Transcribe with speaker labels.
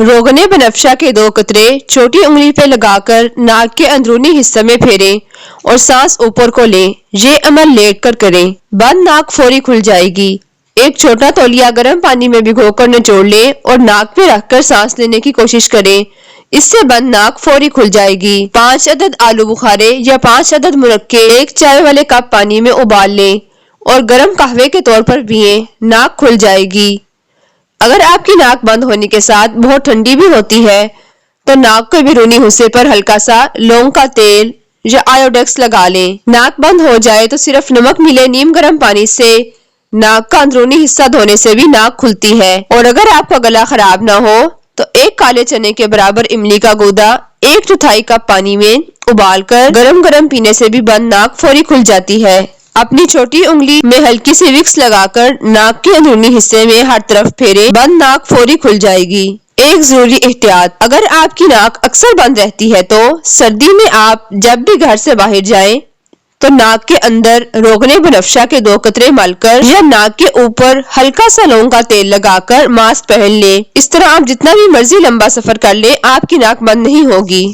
Speaker 1: रोगने बनफशा के 2 कतरे छोटी उंगली पे लगाकर नाक के अंदरूनी हिस्से में फेरें और सांस ऊपर को लें। ये अमल लेट कर करें। बंद नाक फौरी खुल जाएगी। एक छोटा तौलिया गर्म पानी में भिगोकर निचोड़ लें और नाक पे रखकर सांस लेने की कोशिश करें। इससे बंद नाक फौरी खुल जाएगी। 5 अदद आलू बुखारे या 5 अदद मुरक्के 1 चाय वाले कप पानी में उबाल लें और गर्म कहवे के तौर पर पिएं। नाक खुल जाएगी। अगर आपकी नाक बंद होने के साथ बहुत ठंडी भी होती है तो नाक के बैरूनी हिस्से पर हल्का सा लौंग का तेल या आयोडेक्स लगा लें। नाक बंद हो जाए तो सिर्फ नमक मिले नीम गर्म पानी से नाक का अंदरूनी हिस्सा धोने से भी नाक खुलती है। और अगर आपका गला खराब ना हो तो 1 काले चने के बराबर इमली का गूदा 1/4 कप पानी में उबालकर गरम गरम पीने से भी बंद नाक फौरी खुल जाती है। अपनी छोटी उंगली में हल्की सी विक्स लगाकर नाक के अंदरूनी हिस्से में हर तरफ फेरें। बंद नाक फौरी खुल जाएगी। एक जरूरी एहतियात, अगर आपकी नाक अक्सर बंद रहती है तो सर्दी में आप जब भी घर से बाहर जाएं तो नाक के अंदर रोगने बनफशा के 2 कतरे मलकर या नाक के ऊपर हल्का सा लौंग का तेल लगाकर मास्क पहन लें। इस तरह आप जितना भी मर्जी लंबा सफर कर लें आपकी नाक बंद नहीं होगी।